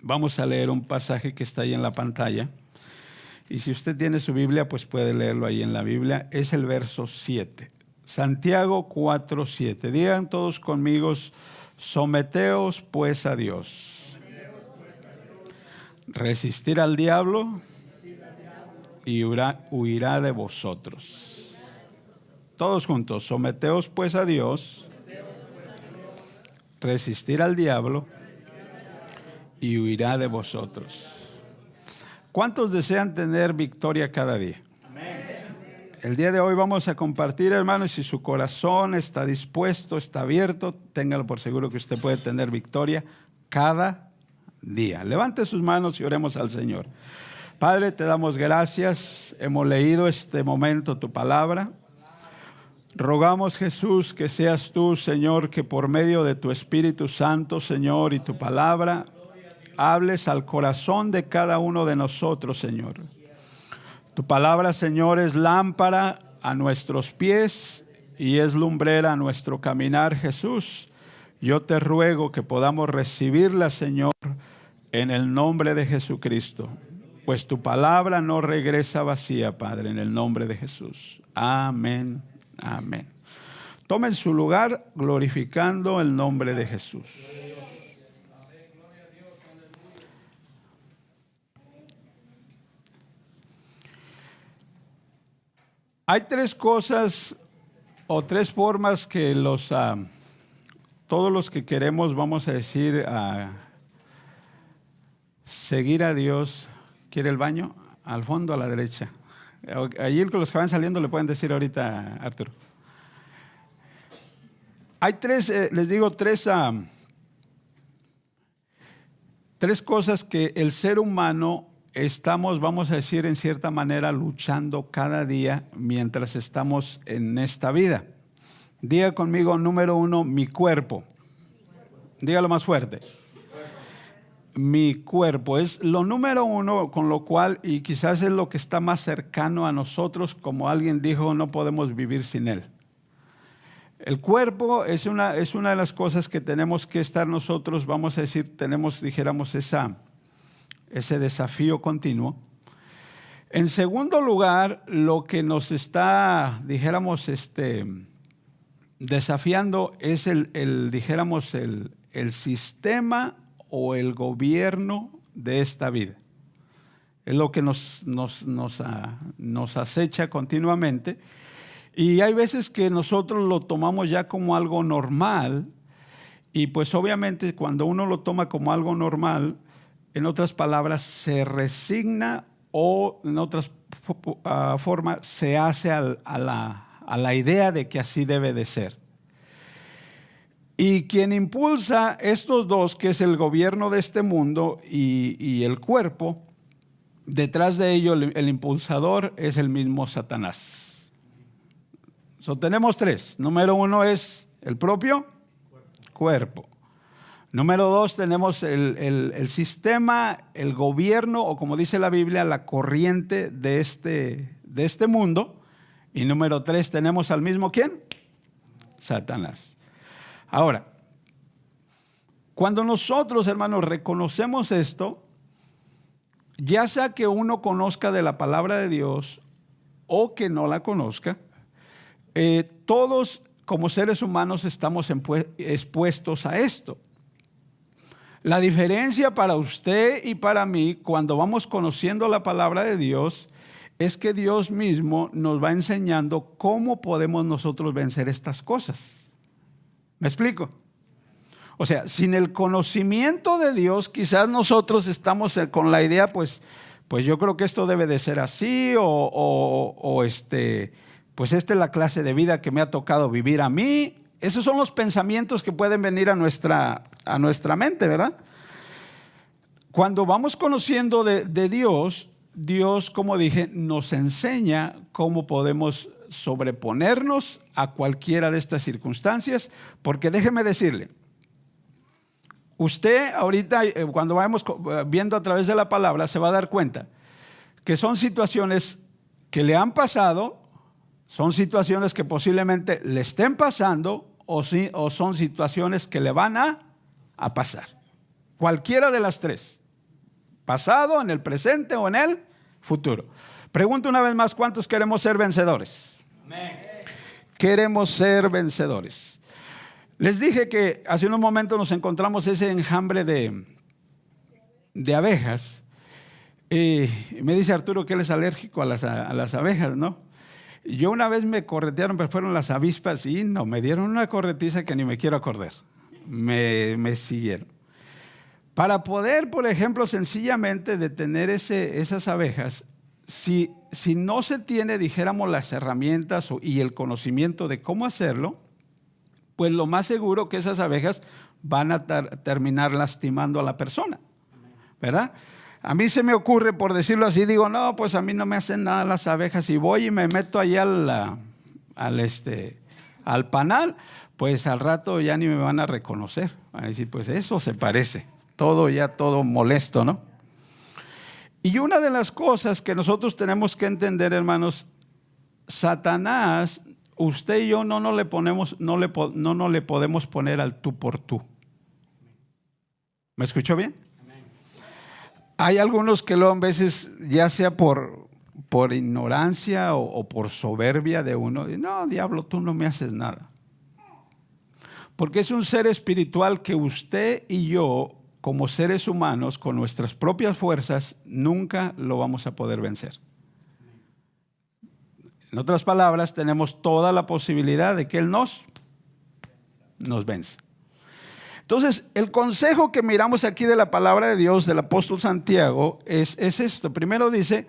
Vamos a leer un pasaje que está ahí en la pantalla. Y si usted tiene su Biblia, pues puede leerlo ahí en la Biblia. Es el verso 7. Santiago 4:7. Digan todos conmigo: someteos pues a Dios. Resistir al diablo y huirá de vosotros. Todos juntos: someteos pues a Dios, resistir al diablo y huirá de vosotros. ¿Cuántos desean tener victoria cada día? El día de hoy vamos a compartir, hermanos, si su corazón está dispuesto, está abierto, téngalo por seguro que usted puede tener victoria cada día. Levante sus manos y oremos al Señor. Padre, te damos gracias. Hemos leído este momento tu palabra. Rogamos, Jesús, que seas tú, Señor, que por medio de tu Espíritu Santo, Señor, y tu palabra, hables al corazón de cada uno de nosotros, Señor. Tu palabra, Señor, es lámpara a nuestros pies y es lumbrera a nuestro caminar, Jesús. Yo te ruego que podamos recibirla, Señor, en el nombre de Jesucristo. Pues tu palabra no regresa vacía, Padre, en el nombre de Jesús. Amén, amén. Tomen su lugar glorificando el nombre de Jesús. Hay tres cosas o tres formas que todos los que queremos, vamos a decir, seguir a Dios. ¿Quiere el baño? Al fondo, a la derecha. Allí los que van saliendo le pueden decir ahorita, Arturo. Hay tres cosas que el ser humano estamos, vamos a decir, en cierta manera luchando cada día mientras estamos en esta vida. Diga conmigo: número 1, mi cuerpo. Dígalo más fuerte. Mi cuerpo es lo número 1, con lo cual, y quizás es lo que está más cercano a nosotros, como alguien dijo, no podemos vivir sin él. El cuerpo es una de las cosas que tenemos que estar nosotros, vamos a decir, dijéramos, ese desafío continuo. En segundo lugar, lo que nos está, dijéramos, desafiando es el sistema o el gobierno de esta vida. Es lo que nos acecha continuamente. Y hay veces que nosotros lo tomamos ya como algo normal. Y pues obviamente cuando uno lo toma como algo normal, en otras palabras, se resigna o en otras formas se hace a la idea de que así debe de ser. Y quien impulsa estos dos, que es el gobierno de este mundo y el cuerpo, detrás de ello el impulsador es el mismo Satanás. Tenemos tres. Número 1 es el propio cuerpo. Número 2, tenemos el sistema, el gobierno, o como dice la Biblia, la corriente de este mundo. Y número 3, tenemos al mismo ¿quién? Satanás. Ahora, cuando nosotros, hermanos, reconocemos esto, ya sea que uno conozca de la palabra de Dios o que no la conozca, todos como seres humanos estamos expuestos a esto. La diferencia para usted y para mí, cuando vamos conociendo la palabra de Dios, es que Dios mismo nos va enseñando cómo podemos nosotros vencer estas cosas. ¿Me explico? O sea, sin el conocimiento de Dios, quizás nosotros estamos con la idea, pues yo creo que esto debe de ser así, pues esta es la clase de vida que me ha tocado vivir a mí. Esos son los pensamientos que pueden venir a nuestra mente, ¿verdad? Cuando vamos conociendo de Dios, como dije, nos enseña cómo podemos sobreponernos a cualquiera de estas circunstancias, porque déjeme decirle, usted ahorita cuando vamos viendo a través de la palabra se va a dar cuenta que son situaciones que le han pasado, son situaciones que posiblemente le estén pasando o son situaciones que le van a pasar. Cualquiera de las tres. pasado, en el presente o en el futuro. Pregunto una vez más, ¿cuántos queremos ser vencedores? Amén. Queremos ser vencedores. Les dije que hace unos momentos nos encontramos ese enjambre de abejas. Me dice Arturo que él es alérgico a las abejas, ¿no? Yo una vez me corretearon, pero fueron las avispas y no, me dieron una corretiza que ni me quiero acordar. Me siguieron. Para poder, por ejemplo, sencillamente detener esas abejas, si no se tiene, dijéramos, las herramientas y el conocimiento de cómo hacerlo, pues lo más seguro que esas abejas van a terminar lastimando a la persona, ¿verdad? A mí se me ocurre, por decirlo así, digo, no, pues a mí no me hacen nada las abejas y voy y me meto allá al panal, pues al rato ya ni me van a reconocer. Van a decir, pues eso se parece, todo molesto, ¿no? Y una de las cosas que nosotros tenemos que entender, hermanos, Satanás, usted y yo no le podemos poner al tú por tú. ¿Me escuchó bien? Hay algunos que lo a veces, ya sea por ignorancia o por soberbia de uno, dicen, no, diablo, tú no me haces nada. Porque es un ser espiritual que usted y yo, como seres humanos, con nuestras propias fuerzas, nunca lo vamos a poder vencer. En otras palabras, tenemos toda la posibilidad de que Él nos vence. Entonces, el consejo que miramos aquí de la palabra de Dios, del apóstol Santiago, es esto. Primero dice,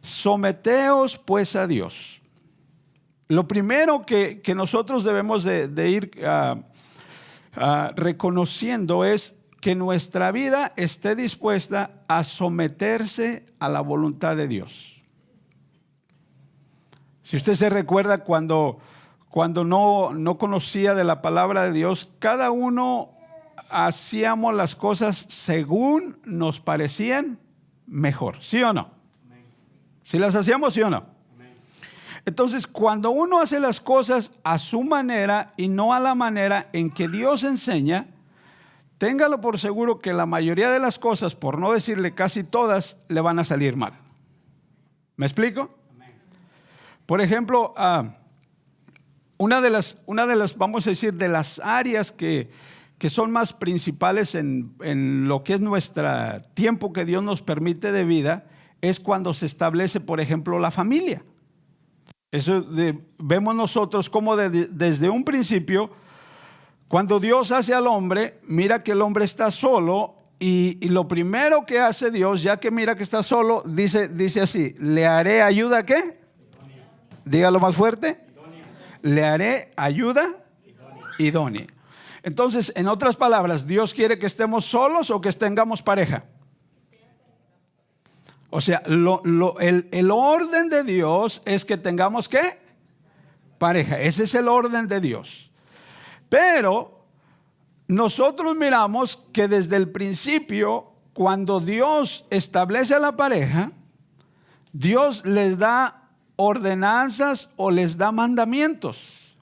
someteos pues a Dios. Lo primero que nosotros debemos de ir reconociendo es que nuestra vida esté dispuesta a someterse a la voluntad de Dios. Si usted se recuerda cuando no conocía de la palabra de Dios, cada uno hacíamos las cosas según nos parecían mejor, ¿sí o no? ¿Sí las hacíamos, sí o no? Entonces, cuando uno hace las cosas a su manera y no a la manera en que Dios enseña, téngalo por seguro que la mayoría de las cosas, por no decirle casi todas, le van a salir mal. ¿Me explico? Por ejemplo, una de las, vamos a decir, de las áreas que son más principales en lo que es nuestro tiempo que Dios nos permite de vida, es cuando se establece, por ejemplo, la familia. Eso vemos nosotros como desde un principio, cuando Dios hace al hombre, mira que el hombre está solo y lo primero que hace Dios, ya que mira que está solo, dice así, le haré ayuda, ¿qué? Dígalo más fuerte. Idónea. Le haré ayuda idónea. Entonces, en otras palabras, ¿Dios quiere que estemos solos o que tengamos pareja? O sea, el orden de Dios es que tengamos ¿qué? Pareja. Ese es el orden de Dios. Pero nosotros miramos que desde el principio, cuando Dios establece a la pareja, Dios les da ordenanzas o les da mandamientos.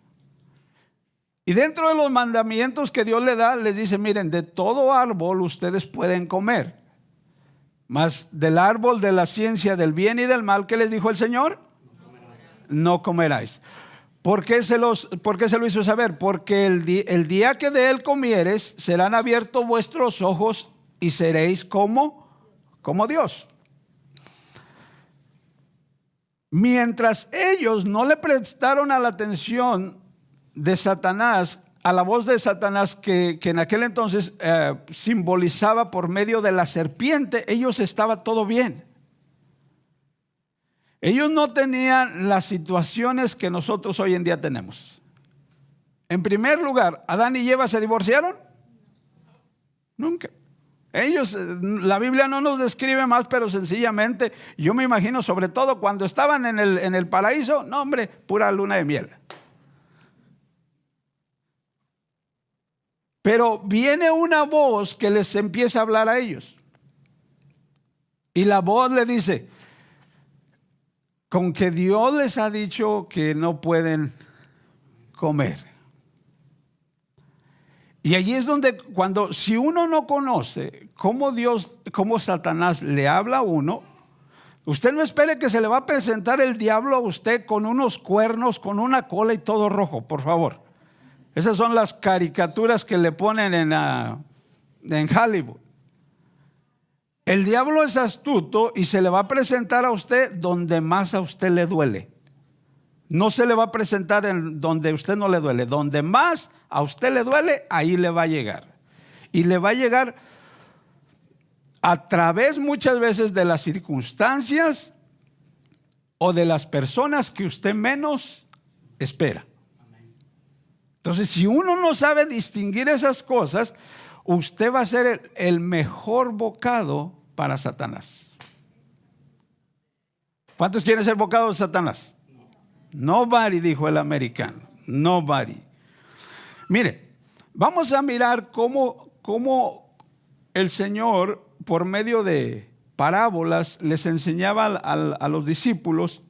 Y dentro de los mandamientos que Dios le da, les dice, miren, de todo árbol ustedes pueden comer, mas del árbol de la ciencia del bien y del mal, ¿qué les dijo el Señor? No comeráis. ¿Por qué se lo hizo saber? Porque el día que de él comieres, serán abiertos vuestros ojos y seréis como Dios. Mientras ellos no le prestaron a la atención de Satanás, a la voz de Satanás que en aquel entonces simbolizaba por medio de la serpiente, ellos estaba todo bien. Ellos no tenían las situaciones que nosotros hoy en día tenemos. En primer lugar, ¿Adán y Eva se divorciaron? Nunca. Ellos, la Biblia no nos describe más, pero sencillamente, yo me imagino, sobre todo cuando estaban en el paraíso, no hombre, pura luna de miel. Pero viene una voz que les empieza a hablar a ellos. Y la voz le dice, con que Dios les ha dicho que no pueden comer. Y allí es donde si uno no conoce cómo Satanás le habla a uno, usted no espere que se le va a presentar el diablo a usted con unos cuernos, con una cola y todo rojo, por favor. Esas son las caricaturas que le ponen en Hollywood. El diablo es astuto y se le va a presentar a usted donde más a usted le duele. No se le va a presentar en donde a usted no le duele. Donde más a usted le duele, ahí le va a llegar. Y le va a llegar a través muchas veces de las circunstancias o de las personas que usted menos espera. Entonces, si uno no sabe distinguir esas cosas, usted va a ser el mejor bocado para Satanás. ¿Cuántos quieren ser bocados de Satanás? Nobody, dijo el americano. Nobody. Mire, vamos a mirar cómo el Señor, por medio de parábolas, les enseñaba a los discípulos.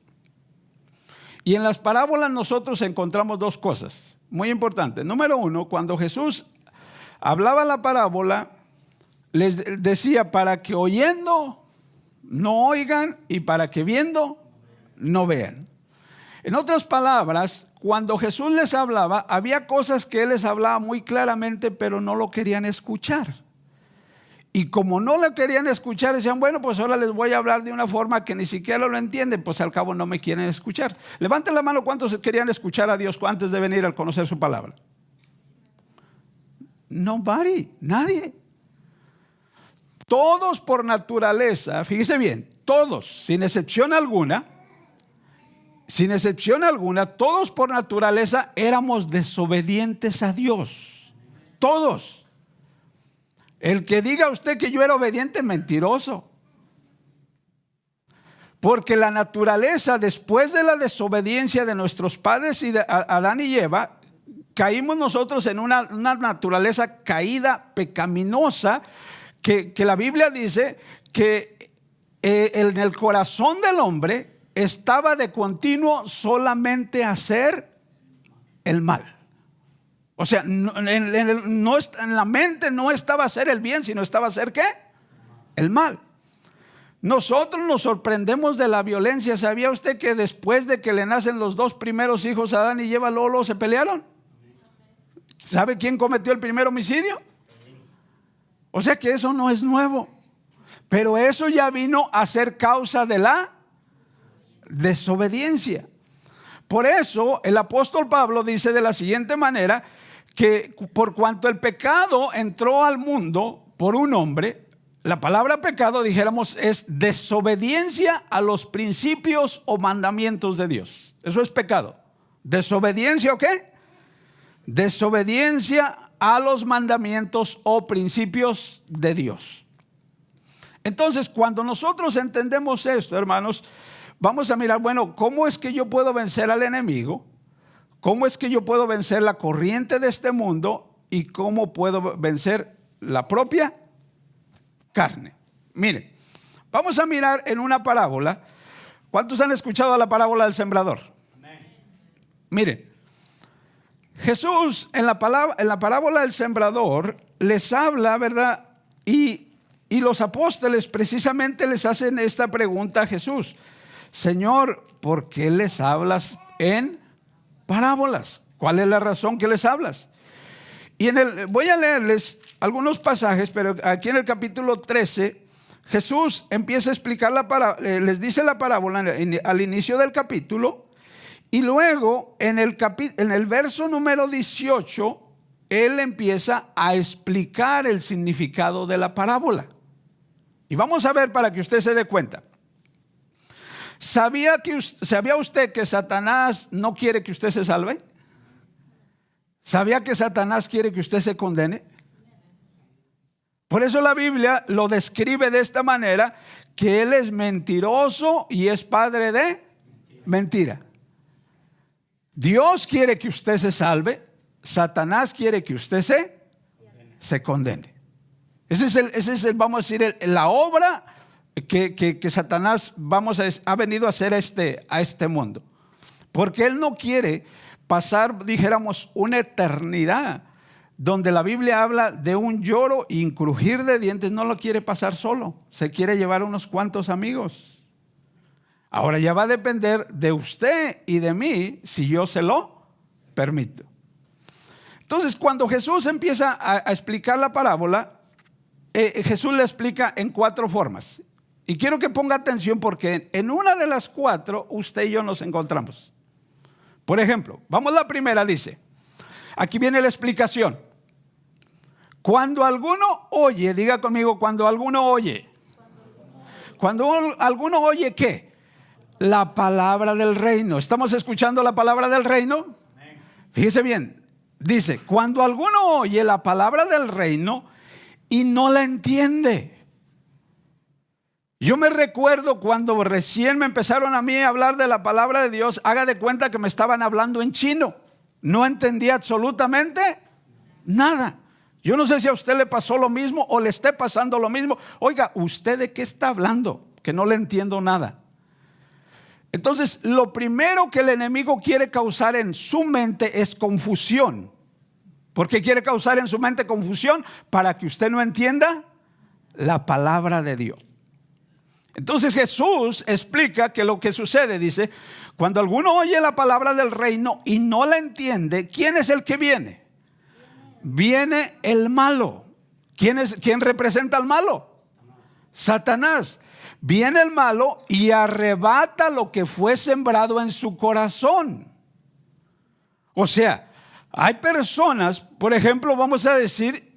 Y en las parábolas nosotros encontramos dos cosas muy importantes. Número uno, cuando Jesús hablaba la parábola, les decía para que oyendo no oigan y para que viendo no vean. En otras palabras, cuando Jesús les hablaba, había cosas que Él les hablaba muy claramente, pero no lo querían escuchar. Y como no lo querían escuchar, decían, bueno, pues ahora les voy a hablar de una forma que ni siquiera lo entienden, pues al cabo no me quieren escuchar. Levanten la mano, ¿cuántos querían escuchar a Dios antes de venir al conocer su palabra? Nobody, nadie. Todos por naturaleza, fíjese bien, todos, sin excepción alguna, todos por naturaleza éramos desobedientes a Dios. Todos. El que diga a usted que yo era obediente, mentiroso. Porque la naturaleza, después de la desobediencia de nuestros padres y de Adán y Eva, caímos nosotros en una naturaleza caída, pecaminosa, que la Biblia dice que en el corazón del hombre estaba de continuo solamente hacer el mal. O sea, en la mente no estaba hacer el bien, sino estaba hacer ¿qué? El mal. Nosotros nos sorprendemos de la violencia. ¿Sabía usted que después de que le nacen los dos primeros hijos, Adán y Eva, luego se pelearon? ¿Sabe quién cometió el primer homicidio? O sea que eso no es nuevo. Pero eso ya vino a ser causa de la desobediencia. Por eso el apóstol Pablo dice de la siguiente manera, que por cuanto el pecado entró al mundo por un hombre, la palabra pecado, dijéramos, es desobediencia a los principios o mandamientos de Dios. Eso es pecado. ¿Desobediencia o qué? Desobediencia a los mandamientos o principios de Dios. Entonces, cuando nosotros entendemos esto, hermanos, vamos a mirar, bueno, ¿cómo es que yo puedo vencer al enemigo? ¿Cómo es que yo puedo vencer la corriente de este mundo? ¿Y cómo puedo vencer la propia carne? Mire, vamos a mirar en una parábola. ¿Cuántos han escuchado la parábola del sembrador? Mire, Jesús en la parábola del sembrador les habla, ¿verdad? Y los apóstoles precisamente les hacen esta pregunta a Jesús: Señor, ¿por qué les hablas en parábolas? ¿Cuál es la razón que les hablas? Y voy a leerles algunos pasajes, pero aquí en el capítulo 13, Jesús empieza a explicar les dice la parábola al inicio del capítulo, y luego en el verso número 18, Él empieza a explicar el significado de la parábola. Y vamos a ver para que usted se dé cuenta. ¿Sabía usted que Satanás no quiere que usted se salve? ¿Sabía que Satanás quiere que usted se condene? Por eso la Biblia lo describe de esta manera, que él es mentiroso y es padre de mentira. Dios quiere que usted se salve, Satanás quiere que usted se condene. Ese es el, vamos a decir, la obra que Satanás ha venido a hacer a este mundo. Porque él no quiere pasar, dijéramos, una eternidad donde la Biblia habla de un lloro y crujir de dientes, no lo quiere pasar solo, se quiere llevar unos cuantos amigos. Ahora ya va a depender de usted y de mí si yo se lo permito. Entonces, cuando Jesús empieza a explicar la parábola, Jesús le explica en 4 formas. Y quiero que ponga atención porque en una de las 4 usted y yo nos encontramos. Por ejemplo, vamos a la primera, dice, aquí viene la explicación. Cuando alguno oye, diga conmigo, cuando alguno oye. Cuando alguno oye, ¿qué? La palabra del reino. ¿Estamos escuchando la palabra del reino? Fíjese bien, dice, cuando alguno oye la palabra del reino y no la entiende. Yo me recuerdo cuando recién me empezaron a mí a hablar de la palabra de Dios, haga de cuenta que me estaban hablando en chino. No entendía absolutamente nada. Yo no sé si a usted le pasó lo mismo o le esté pasando lo mismo. Oiga, ¿usted de qué está hablando? Que no le entiendo nada. Entonces, lo primero que el enemigo quiere causar en su mente es confusión. ¿Por qué quiere causar en su mente confusión? Para que usted no entienda la palabra de Dios. Entonces Jesús explica que lo que sucede, dice, cuando alguno oye la palabra del reino y no la entiende, ¿quién es el que viene? Viene el malo. ¿Quién representa al malo? Satanás. Viene el malo y arrebata lo que fue sembrado en su corazón. O sea, hay personas, por ejemplo, vamos a decir,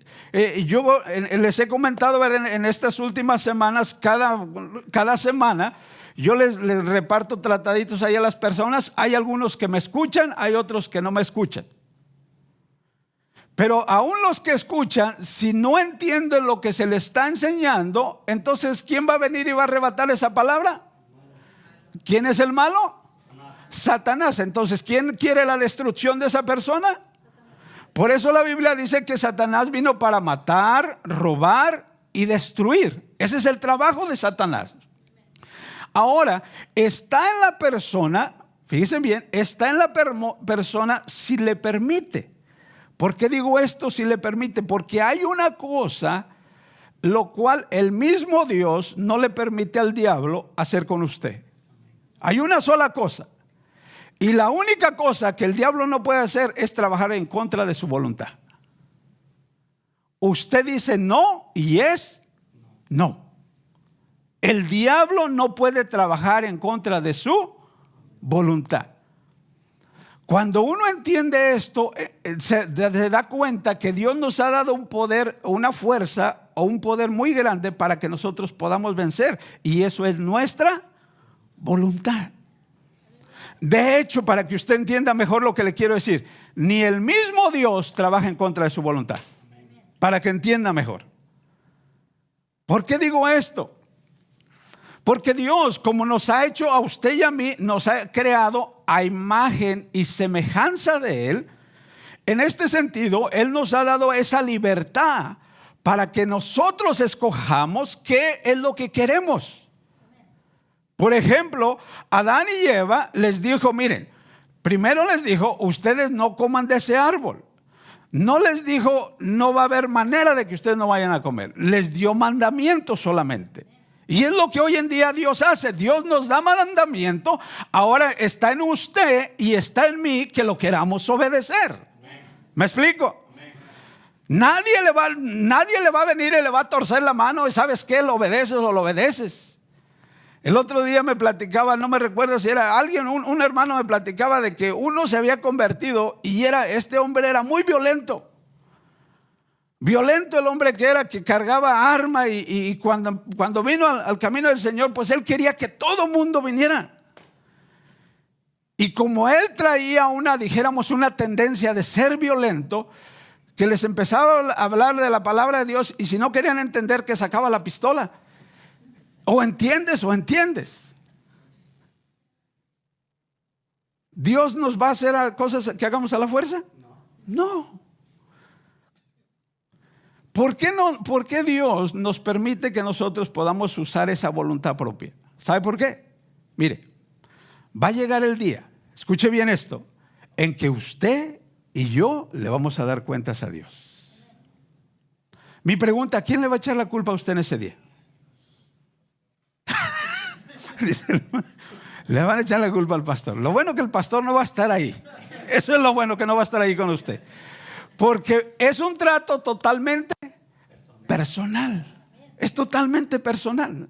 yo les he comentado en estas últimas semanas, cada semana, yo les reparto trataditos ahí a las personas. Hay algunos que me escuchan, hay otros que no me escuchan. Pero aún los que escuchan, si no entienden lo que se les está enseñando, entonces ¿quién va a venir y va a arrebatar esa palabra? ¿Quién es el malo? Satanás. Entonces, ¿quién quiere la destrucción de esa persona? Por eso la Biblia dice que Satanás vino para matar, robar y destruir. Ese es el trabajo de Satanás. Ahora, está en la persona, fíjense bien, está en la persona si le permite. ¿Por qué digo esto si le permite? Porque hay una cosa lo cual el mismo Dios no le permite al diablo hacer con usted. Hay una sola cosa. Y la única cosa que el diablo no puede hacer es trabajar en contra de su voluntad. Usted dice no y es no. El diablo no puede trabajar en contra de su voluntad. Cuando uno entiende esto, se da cuenta que Dios nos ha dado un poder, una fuerza o un poder muy grande para que nosotros podamos vencer. Y eso es nuestra voluntad. De hecho, para que usted entienda mejor lo que le quiero decir, ni el mismo Dios trabaja en contra de su voluntad. Para que entienda mejor. ¿Por qué digo esto? Porque Dios, como nos ha hecho a usted y a mí, nos ha creado a imagen y semejanza de Él. En este sentido, Él nos ha dado esa libertad para que nosotros escojamos qué es lo que queremos. Por ejemplo, Adán y Eva les dijo, miren, primero les dijo, ustedes no coman de ese árbol. No les dijo, no va a haber manera de que ustedes no vayan a comer. Les dio mandamientos solamente. Y es lo que hoy en día Dios hace. Dios nos da mandamiento. Ahora está en usted y está en mí que lo queramos obedecer. ¿Me explico? Nadie le va a venir y le va a torcer la mano y ¿sabes qué? Lo obedeces o lo obedeces. El otro día me platicaba, no me recuerdo si era alguien, un hermano me platicaba de que uno se había convertido y este hombre era muy violento. Violento el hombre que cargaba arma y cuando vino al camino del Señor, pues él quería que todo mundo viniera. Y como él traía dijéramos una tendencia de ser violento, que les empezaba a hablar de la palabra de Dios y si no querían entender que sacaba la pistola. O entiendes o entiendes. ¿Dios nos va a hacer cosas que hagamos a la fuerza? No. ¿Por qué no? ¿Por qué Dios nos permite que nosotros podamos usar esa voluntad propia? ¿Sabe por qué? Mire, va a llegar el día, escuche bien esto, en que usted y yo le vamos a dar cuentas a Dios. Mi pregunta, ¿a quién le va a echar la culpa a usted en ese día? Dice, le van a echar la culpa al pastor. Lo bueno que el pastor no va a estar ahí. Eso es lo bueno, que no va a estar ahí con usted. Porque es un trato totalmente personal. Es totalmente personal.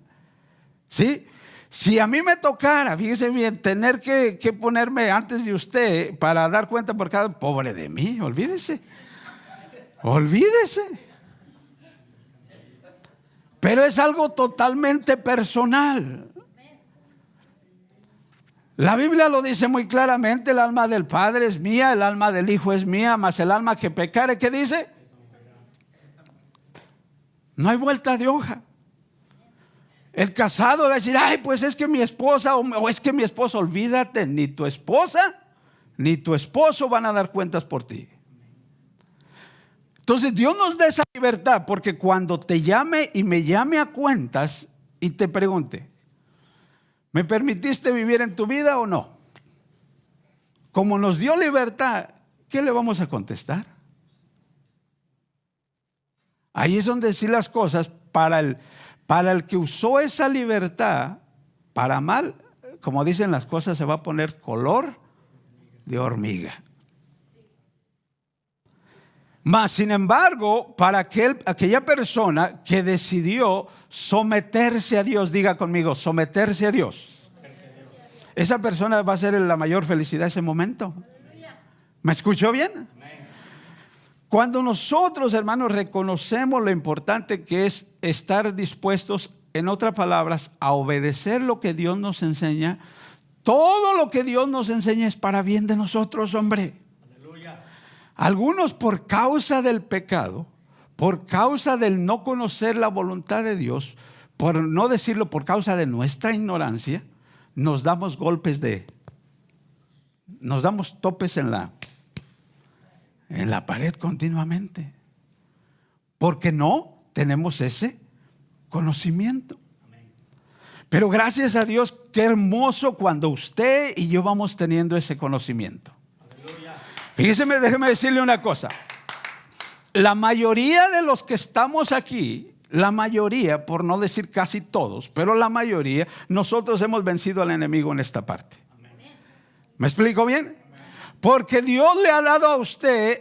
¿Sí? Si a mí me tocara, fíjese bien, tener que ponerme antes de usted para dar cuenta por cada... Pobre de mí, olvídese. Olvídese. Pero es algo totalmente personal. La Biblia lo dice muy claramente: el alma del Padre es mía, el alma del Hijo es mía, mas el alma que pecare, ¿qué dice? No hay vuelta de hoja. El casado va a decir: ay, pues es que mi esposa o es que mi esposo. Olvídate, ni tu esposa ni tu esposo van a dar cuentas por ti. Entonces Dios nos da esa libertad, porque cuando te llame y me llame a cuentas y te pregunte: ¿me permitiste vivir en tu vida o no? Como nos dio libertad, ¿qué le vamos a contestar? Ahí es donde decir las cosas para el que usó esa libertad para mal. Como dicen, las cosas se va a poner color de hormiga. Mas, sin embargo, para aquella persona que decidió someterse a Dios, diga conmigo, someterse a Dios. Esa persona va a ser la mayor felicidad ese momento. ¿Me escuchó bien? Cuando nosotros, hermanos, reconocemos lo importante que es estar dispuestos, en otras palabras, a obedecer lo que Dios nos enseña, todo lo que Dios nos enseña es para bien de nosotros, hombre. Algunos, por causa del pecado, por causa del no conocer la voluntad de Dios, por no decirlo, por causa de nuestra ignorancia, nos damos nos damos topes en la pared continuamente, porque no tenemos ese conocimiento. Pero gracias a Dios, qué hermoso cuando usted y yo vamos teniendo ese conocimiento. Fíjese, déjeme decirle una cosa. La mayoría de los que estamos aquí, la mayoría, por no decir casi todos, pero la mayoría, nosotros hemos vencido al enemigo en esta parte. ¿Me explico bien? Porque Dios le ha dado a usted,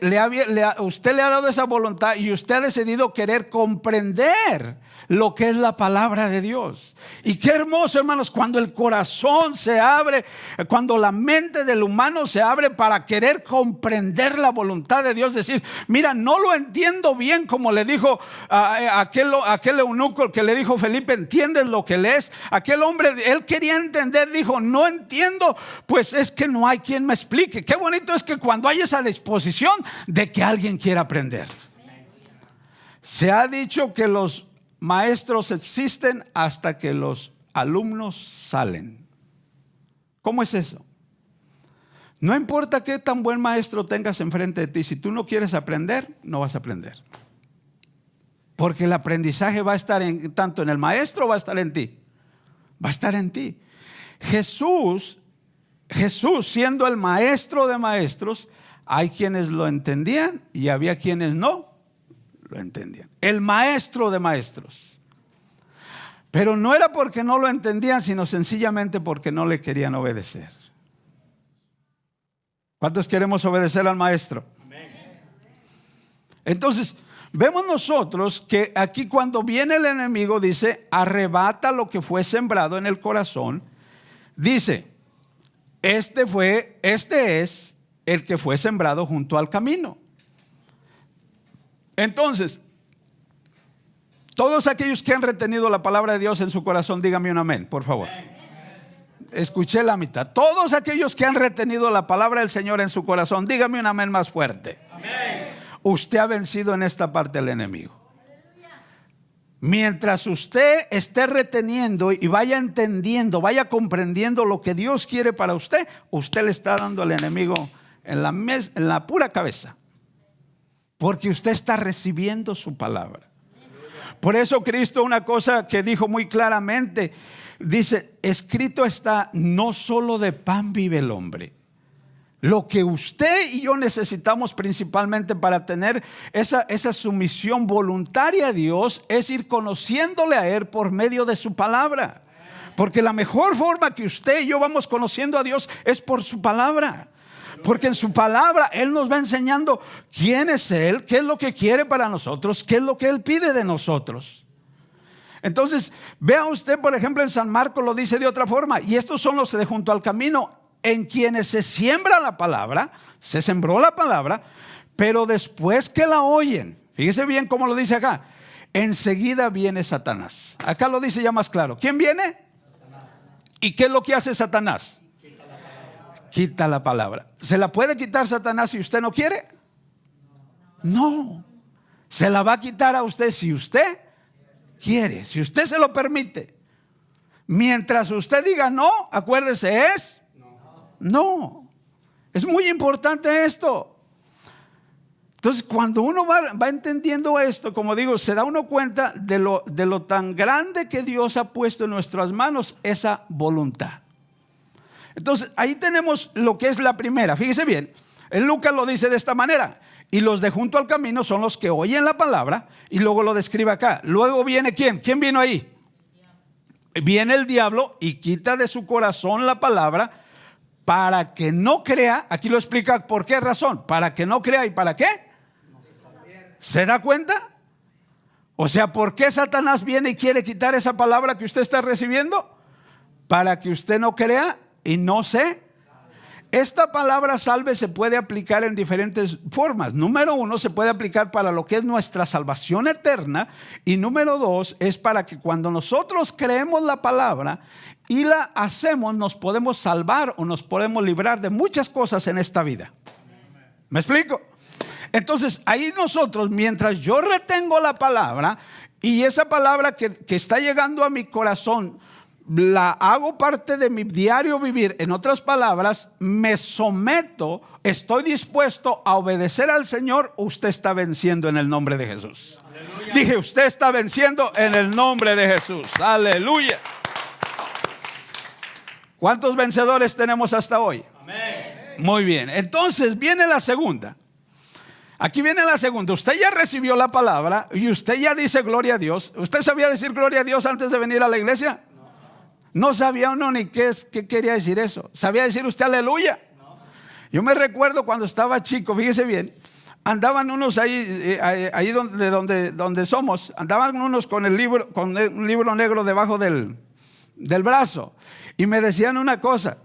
usted le ha dado esa voluntad y usted ha decidido querer comprender lo que es la palabra de Dios. Y qué hermoso, hermanos, cuando el corazón se abre, cuando la mente del humano se abre para querer comprender la voluntad de Dios. Decir: mira, no lo entiendo bien, como le dijo aquel eunuco que le dijo Felipe: ¿entiendes lo que lees? Aquel hombre, él quería entender, dijo: no entiendo, pues es que no hay quien me explique. Qué bonito es que cuando hay esa disposición de que alguien quiera aprender. Se ha dicho que los maestros existen hasta que los alumnos salen. ¿Cómo es eso? No importa qué tan buen maestro tengas enfrente de ti, si tú no quieres aprender, no vas a aprender. Porque el aprendizaje va a estar tanto en el maestro, va a estar en ti. Va a estar en ti. Jesús siendo el maestro de maestros, hay quienes lo entendían y había quienes no lo entendían. El maestro de maestros. Pero no era porque no lo entendían, sino sencillamente porque no le querían obedecer. ¿Cuántos queremos obedecer al maestro? Entonces, vemos nosotros que aquí cuando viene el enemigo, dice: arrebata lo que fue sembrado en el corazón. Dice: este es el que fue sembrado junto al camino. Entonces, todos aquellos que han retenido la palabra de Dios en su corazón, dígame un amén, por favor. Escuché la mitad. Todos aquellos que han retenido la palabra del Señor en su corazón, dígame un amén más fuerte. Amén. Usted ha vencido en esta parte al enemigo. Mientras usted esté reteniendo y vaya entendiendo, vaya comprendiendo lo que Dios quiere para usted, usted le está dando al enemigo en la pura cabeza. Porque usted está recibiendo su palabra. Por eso Cristo, una cosa que dijo muy claramente, dice: escrito está, no solo de pan vive el hombre. Lo que usted y yo necesitamos principalmente para tener esa sumisión voluntaria a Dios es ir conociéndole a Él por medio de su palabra. Porque la mejor forma que usted y yo vamos conociendo a Dios es por su palabra. Porque en su palabra Él nos va enseñando quién es Él, qué es lo que quiere para nosotros, qué es lo que Él pide de nosotros. Entonces, vea usted, por ejemplo, en San Marcos lo dice de otra forma. Y estos son los de junto al camino, en quienes se siembra la palabra, se sembró la palabra, pero después que la oyen, fíjese bien cómo lo dice acá, enseguida viene Satanás. Acá lo dice ya más claro. ¿Quién viene? Satanás. ¿Y qué es lo que hace Satanás? Quita la palabra. ¿Se la puede quitar Satanás si usted no quiere? No. Se la va a quitar a usted si usted quiere, si usted se lo permite. Mientras usted diga no, acuérdese, es no. Es muy importante esto. Entonces, cuando uno va entendiendo esto, como digo, se da uno cuenta de lo tan grande que Dios ha puesto en nuestras manos, esa voluntad. Entonces, ahí tenemos lo que es la primera. Fíjese bien, en Lucas lo dice de esta manera: y los de junto al camino son los que oyen la palabra. Y luego lo describe acá. Luego viene ¿quién? ¿Quién vino ahí? Viene el diablo y quita de su corazón la palabra, para que no crea. Aquí lo explica por qué razón. Para que no crea. ¿Y para qué? ¿Se da cuenta? O sea, ¿por qué Satanás viene y quiere quitar esa palabra que usted está recibiendo? Para que usted no crea y no se. Esta palabra salve se puede aplicar en diferentes formas. Número uno, se puede aplicar para lo que es nuestra salvación eterna. Y número dos, es para que cuando nosotros creemos la palabra y la hacemos, nos podemos salvar o nos podemos librar de muchas cosas en esta vida. ¿Me explico? Entonces, ahí nosotros, mientras yo retengo la palabra, y esa palabra que está llegando a mi corazón, la hago parte de mi diario vivir. En otras palabras, me someto, estoy dispuesto a obedecer al Señor. Usted está venciendo en el nombre de Jesús. Aleluya. Dije, usted está venciendo en el nombre de Jesús. Aleluya. ¿Cuántos vencedores tenemos hasta hoy? Amén. Muy bien, entonces viene la segunda. Aquí viene la segunda. Usted ya recibió la palabra y usted ya dice gloria a Dios. ¿Usted sabía decir gloria a Dios antes de venir a la iglesia? No sabía uno ni qué quería decir eso. ¿Sabía decir usted aleluya? No. Yo me recuerdo cuando estaba chico, fíjese bien, andaban unos ahí donde somos, andaban unos con un libro negro debajo del brazo, y me decían una cosa,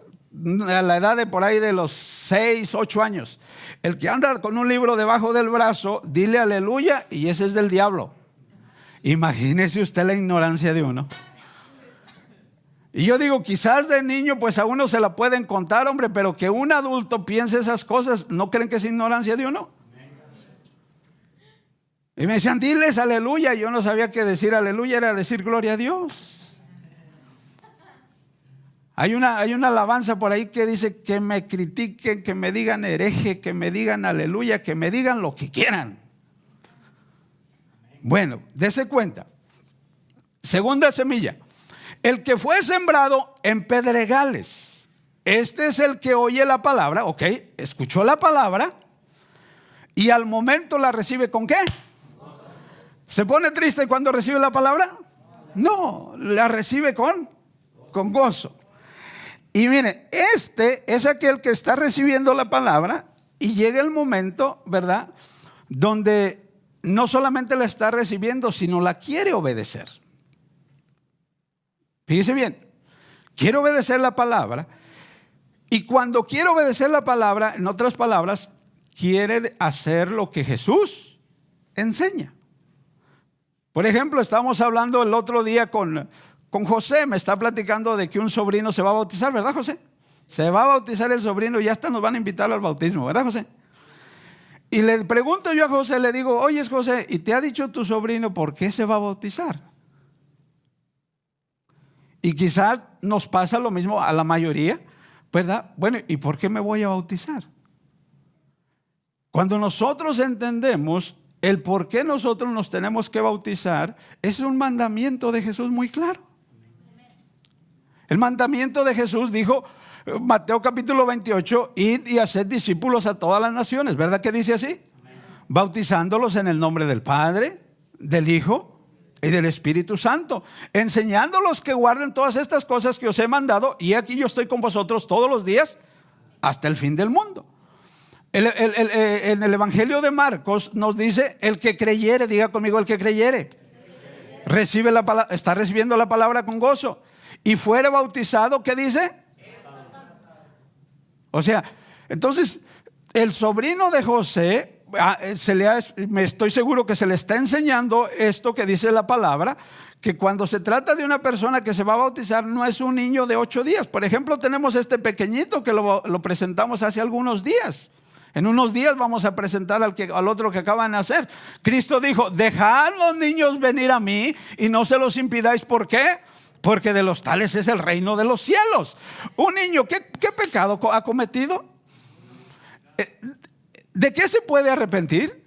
a la edad de por ahí de los 6, 8 años: el que anda con un libro debajo del brazo, dile aleluya, y ese es del diablo. Imagínese usted la ignorancia de uno. Y yo digo, quizás de niño pues a uno se la pueden contar, hombre, pero que un adulto piense esas cosas, ¿no creen que es ignorancia de uno? Y me decían, diles aleluya. Yo no sabía que decir aleluya era decir gloria a Dios. Hay una alabanza por ahí que dice: que me critiquen, que me digan hereje, que me digan aleluya, que me digan lo que quieran. Bueno, dése cuenta. Segunda semilla: el que fue sembrado en pedregales. Este es el que oye la palabra, ok, escuchó la palabra y al momento la recibe ¿con qué? ¿Se pone triste cuando recibe la palabra? No, la recibe con gozo. Y mire, este es aquel que está recibiendo la palabra y llega el momento, ¿verdad?, donde no solamente la está recibiendo, sino la quiere obedecer. Fíjese bien, quiere obedecer la palabra, y cuando quiere obedecer la palabra, en otras palabras, quiere hacer lo que Jesús enseña. Por ejemplo, estábamos hablando el otro día con José, me está platicando de que un sobrino se va a bautizar, ¿verdad, José? Se va a bautizar el sobrino y hasta nos van a invitar al bautismo, ¿verdad, José? Y le pregunto yo a José, le digo: oye, José, ¿y te ha dicho tu sobrino por qué se va a bautizar? Y quizás nos pasa lo mismo a la mayoría, ¿verdad? Bueno, ¿y por qué me voy a bautizar? Cuando nosotros entendemos el por qué nosotros nos tenemos que bautizar, es un mandamiento de Jesús muy claro. El mandamiento de Jesús dijo: Mateo capítulo 28, id y haced discípulos a todas las naciones, ¿verdad que dice así? Bautizándolos en el nombre del Padre, del Hijo y del Espíritu Santo, enseñándolos que guarden todas estas cosas que os he mandado, y aquí yo estoy con vosotros todos los días hasta el fin del mundo. En el Evangelio de Marcos nos dice: el que creyere, diga conmigo, el que creyere, recibe la palabra, está recibiendo la palabra con gozo, y fuere bautizado, ¿qué dice? O sea, entonces el sobrino de José, me estoy seguro que se le está enseñando esto que dice la palabra, que cuando se trata de una persona que se va a bautizar, no es un niño de 8 días. Por ejemplo, tenemos este pequeñito que lo presentamos hace algunos días. En unos días vamos a presentar al otro que acaban de nacer. Cristo dijo: dejad los niños venir a mí y no se los impidáis. ¿Por qué? Porque de los tales es el reino de los cielos. Un niño, ¿qué pecado ha cometido? ¿De qué se puede arrepentir?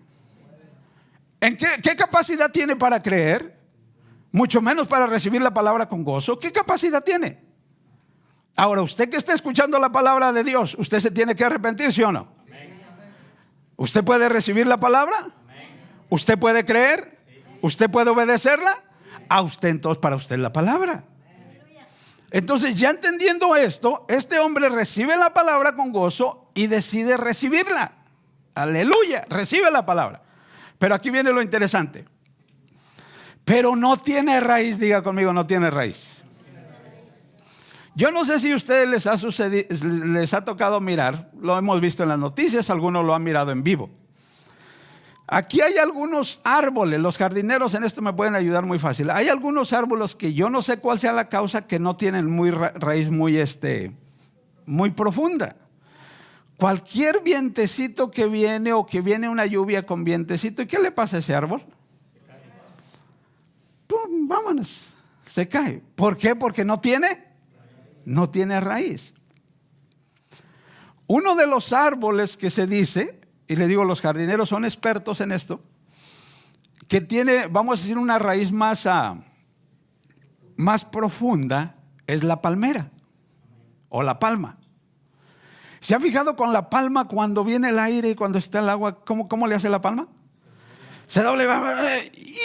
¿En qué capacidad tiene para creer? Mucho menos para recibir la palabra con gozo. ¿Qué capacidad tiene? Ahora, usted que está escuchando la palabra de Dios, ¿usted se tiene que arrepentir, sí o no? ¿Usted puede recibir la palabra? ¿Usted puede creer? ¿Usted puede obedecerla? A usted, entonces, para usted la palabra. Entonces, ya entendiendo esto, este hombre recibe la palabra con gozo y decide recibirla. Aleluya, recibe la palabra. Pero aquí viene lo interesante. Pero no tiene raíz, diga conmigo, no tiene raíz. Yo no sé si a ustedes les ha tocado mirar, lo hemos visto en las noticias, algunos lo han mirado en vivo. Aquí hay algunos árboles, los jardineros en esto me pueden ayudar muy fácil. Hay algunos árboles que yo no sé cuál sea la causa, que no tienen raíz muy profunda. Cualquier vientecito que viene, o que viene una lluvia con vientecito, ¿y qué le pasa a ese árbol? ¡Pum! Vámonos, se cae. ¿Por qué? Porque no tiene raíz. Uno de los árboles que se dice, y le digo, los jardineros son expertos en esto, que tiene, vamos a decir, una raíz más profunda, es la palmera o la palma. ¿Se ha fijado con la palma cuando viene el aire y cuando está el agua? ¿Cómo le hace la palma? Se doble y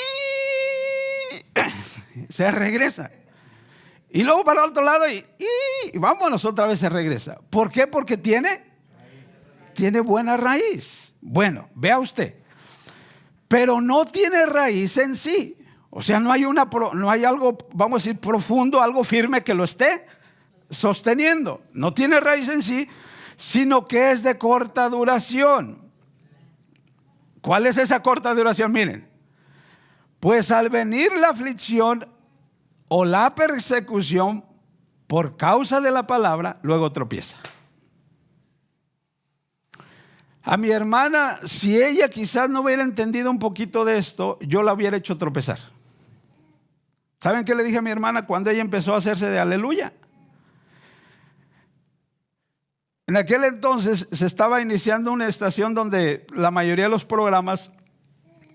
se regresa. Y luego para el otro lado y vámonos, otra vez se regresa. ¿Por qué? Porque tiene buena raíz. Bueno, vea usted. Pero no tiene raíz en sí. O sea, no hay algo, vamos a decir, profundo, algo firme que lo esté sosteniendo. No tiene raíz en sí, sino que es de corta duración. ¿Cuál es esa corta duración? Miren, pues al venir la aflicción o la persecución por causa de la palabra, luego tropieza. A mi hermana, si ella quizás no hubiera entendido un poquito de esto, yo la hubiera hecho tropezar. ¿Saben qué le dije a mi hermana cuando ella empezó a hacerse de aleluya? En aquel entonces se estaba iniciando una estación donde la mayoría de los programas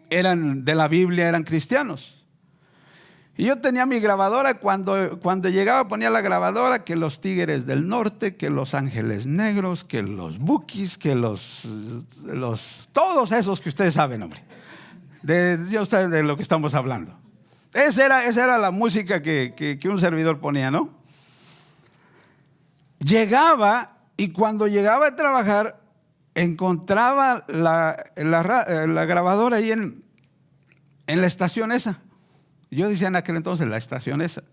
eran de la Biblia, eran cristianos. Y yo tenía mi grabadora, cuando llegaba ponía la grabadora, que los Tigres del Norte, que los Ángeles Negros, que los Bukis, que todos esos que ustedes saben, hombre. Yo sé de lo que estamos hablando. Esa era la música que un servidor ponía, ¿no? Llegaba, y cuando llegaba a trabajar, encontraba la grabadora ahí en la estación esa. Yo decía en aquel entonces, la estación esa.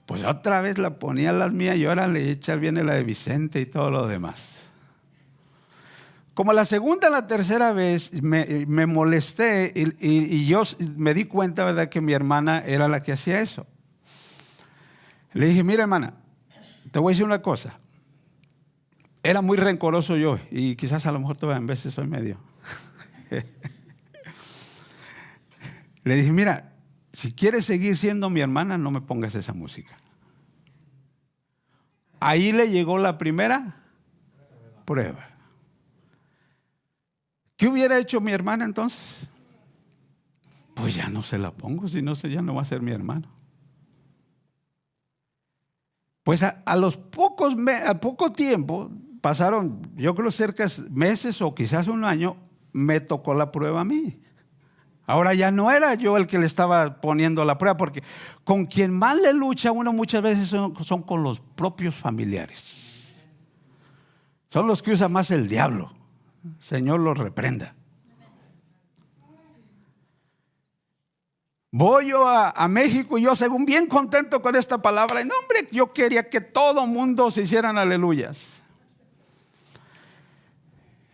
Pues otra vez la ponía las mías, y ahora le echa viene la de Vicente y todo lo demás. Como la segunda, la tercera vez me molesté, y yo me di cuenta, ¿verdad?, que mi hermana era la que hacía eso. Le dije: mira, hermana, te voy a decir una cosa. Era muy rencoroso yo, y quizás a lo mejor todavía en veces soy medio. Le dije: mira, si quieres seguir siendo mi hermana, no me pongas esa música. Ahí le llegó la primera prueba. ¿Qué hubiera hecho mi hermana entonces? Pues ya no se la pongo, si no, ya no va a ser mi hermano. Pues a poco tiempo, pasaron yo creo cerca de meses o quizás un año, me tocó la prueba a mí. Ahora ya no era yo el que le estaba poniendo la prueba, porque con quien más le lucha uno muchas veces son con los propios familiares. Son los que usa más el diablo. Señor los reprenda. Voy yo a México y yo según bien contento con esta palabra. Y no, hombre, yo quería que todo mundo se hicieran aleluyas.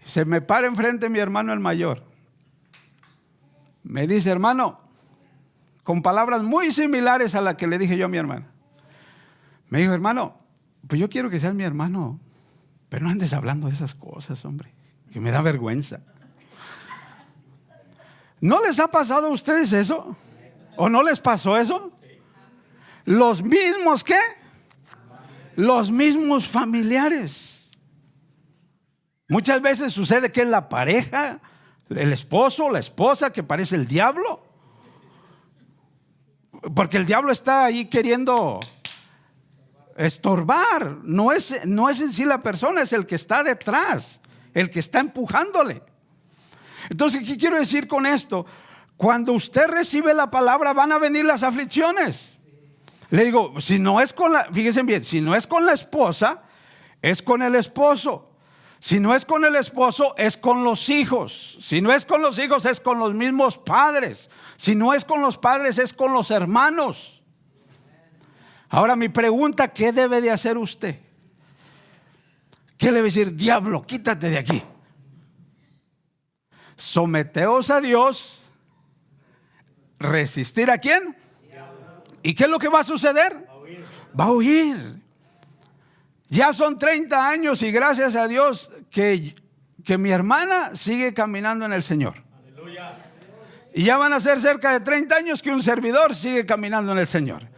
Se me para enfrente mi hermano el mayor. Me dice, hermano, con palabras muy similares a las que le dije yo a mi hermana. Me dijo, hermano, pues yo quiero que seas mi hermano, pero no andes hablando de esas cosas, hombre, que me da vergüenza. ¿No les ha pasado a ustedes eso? ¿O no les pasó eso? ¿Los mismos qué? Los mismos familiares. Muchas veces sucede que es la pareja, el esposo, la esposa, que parece el diablo. Porque el diablo está ahí queriendo estorbar. No es en sí la persona, es el que está detrás, el que está empujándole. Entonces, ¿qué quiero decir con esto? Cuando usted recibe la palabra van a venir las aflicciones. Le digo, si no es con la, fíjense bien, si no es con la esposa, es con el esposo. Si no es con el esposo, es con los hijos. Si no es con los hijos, es con los mismos padres. Si no es con los padres, es con los hermanos. Ahora mi pregunta, ¿qué debe de hacer usted? ¿Qué le debe decir? Diablo, quítate de aquí. Someteos a Dios. ¿Resistir a quién? ¿Y qué es lo que va a suceder? Va a huir. Ya son 30 años y gracias a Dios que mi hermana sigue caminando en el Señor. Y ya van a ser cerca de 30 años que un servidor sigue caminando en el Señor.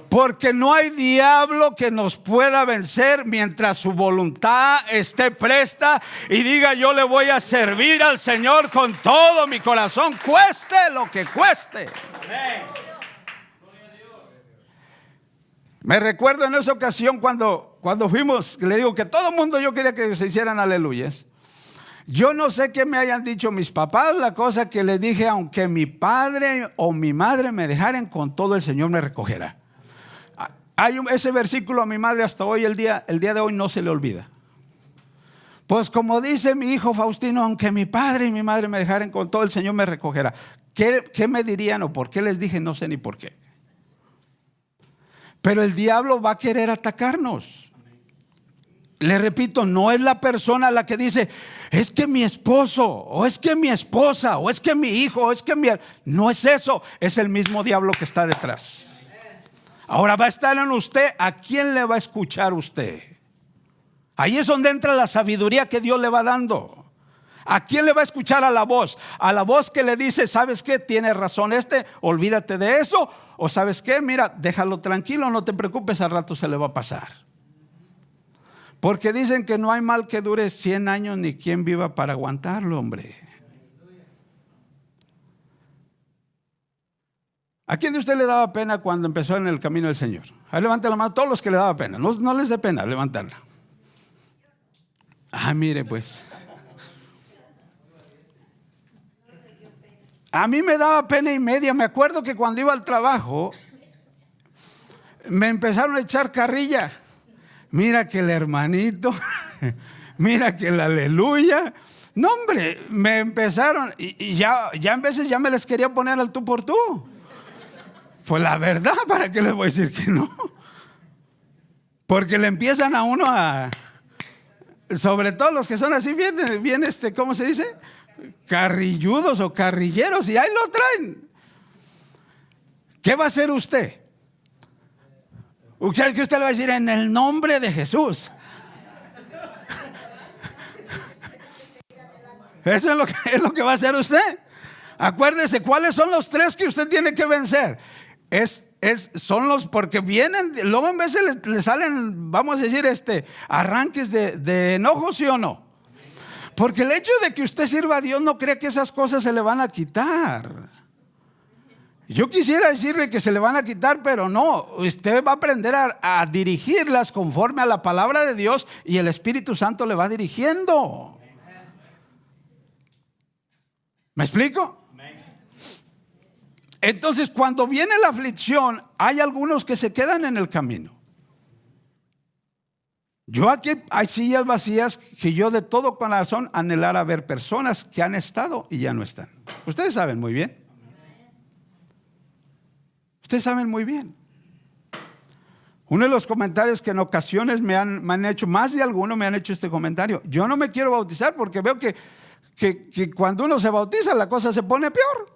Porque no hay diablo que nos pueda vencer mientras su voluntad esté presta y diga, yo le voy a servir al Señor con todo mi corazón, cueste lo que cueste. Me recuerdo en esa ocasión cuando fuimos, le digo que todo el mundo yo quería que se hicieran aleluyas. Yo no sé qué me hayan dicho mis papás, la cosa que les dije, aunque mi padre o mi madre me dejaran, con todo el Señor me recogerá. Hay ese versículo a mi madre hasta hoy, el día de hoy no se le olvida. Pues como dice mi hijo Faustino, aunque mi padre y mi madre me dejaren, con todo el Señor me recogerá. ¿Qué me dirían o por qué les dije? No sé ni por qué. Pero el diablo va a querer atacarnos. Le repito, no es la persona la que dice, es que mi esposo, o es que mi esposa, o es que mi hijo, o es que no es eso, es el mismo diablo que está detrás. Ahora va a estar en usted, ¿a quién le va a escuchar usted? Ahí es donde entra la sabiduría que Dios le va dando. ¿A quién le va a escuchar? A la voz que le dice, ¿sabes qué? Tienes razón olvídate de eso. O ¿sabes qué? Mira, déjalo tranquilo, no te preocupes, al rato se le va a pasar. Porque dicen que no hay mal que dure 100 años ni quien viva para aguantarlo, hombre. ¿A quién de usted le daba pena cuando empezó en el camino del Señor? Ahí levante la mano, todos los que le daba pena. No les dé pena levantarla. Mire pues. A mí me daba pena y media. Me acuerdo que cuando iba al trabajo me empezaron a echar carrilla. Mira que el hermanito, mira que el aleluya. No, hombre, me empezaron y ya en veces ya me les quería poner al tú por tú. Pues la verdad, ¿para qué les voy a decir que no? Porque le empiezan a uno sobre todo los que son así bien, ¿cómo se dice? Carrilludos o carrilleros, y ahí lo traen. ¿Qué va a hacer usted? ¿Qué usted le va a decir? En el nombre de Jesús. Eso es lo que va a hacer usted. Acuérdese, ¿cuáles son los 3 que usted tiene que vencer? Son los, porque vienen, luego en veces le salen, vamos a decir, arranques de enojo, ¿sí o no? Porque el hecho de que usted sirva a Dios no cree que esas cosas se le van a quitar. Yo quisiera decirle que se le van a quitar, pero no. Usted va a aprender a dirigirlas conforme a la palabra de Dios y el Espíritu Santo le va dirigiendo. ¿Me explico? Entonces, cuando viene la aflicción, hay algunos que se quedan en el camino. Yo aquí hay sillas vacías que yo de todo corazón anhelara ver personas que han estado y ya no están. Ustedes saben muy bien. Ustedes saben muy bien. Uno de los comentarios que en ocasiones me han hecho, más de alguno me han hecho este comentario: yo no me quiero bautizar porque veo que cuando uno se bautiza la cosa se pone peor.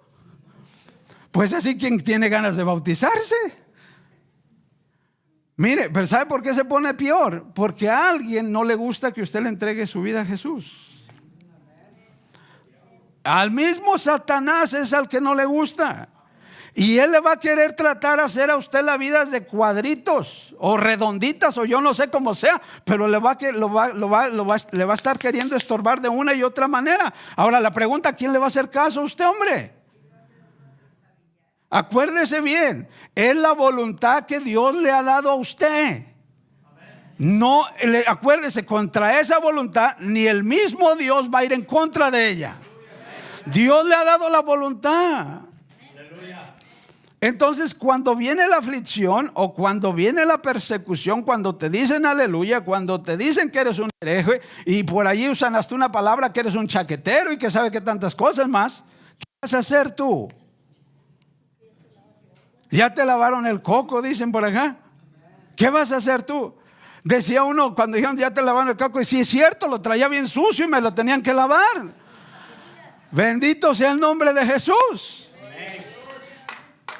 Pues así, ¿quién tiene ganas de bautizarse? Mire, pero ¿sabe por qué se pone peor? Porque a alguien no le gusta que usted le entregue su vida a Jesús. Al mismo Satanás es al que no le gusta. Y él le va a querer tratar de hacer a usted la vida de cuadritos o redonditas o yo no sé cómo sea, pero le va a estar queriendo estorbar de una y otra manera. Ahora la pregunta: ¿quién le va a hacer caso a usted, hombre? Acuérdese bien, es la voluntad que Dios le ha dado a usted. No, acuérdese, contra esa voluntad ni el mismo Dios va a ir en contra de ella. Dios le ha dado la voluntad. Entonces, cuando viene la aflicción o cuando viene la persecución, cuando te dicen aleluya, cuando te dicen que eres un hereje y por allí usan hasta una palabra que eres un chaquetero y que sabe que tantas cosas más, ¿qué vas a hacer tú? Ya te lavaron el coco, dicen por acá. ¿Qué vas a hacer tú? Decía uno cuando dijeron ya te lavaron el coco, y sí es cierto, lo traía bien sucio y me lo tenían que lavar. Bendito sea el nombre de Jesús.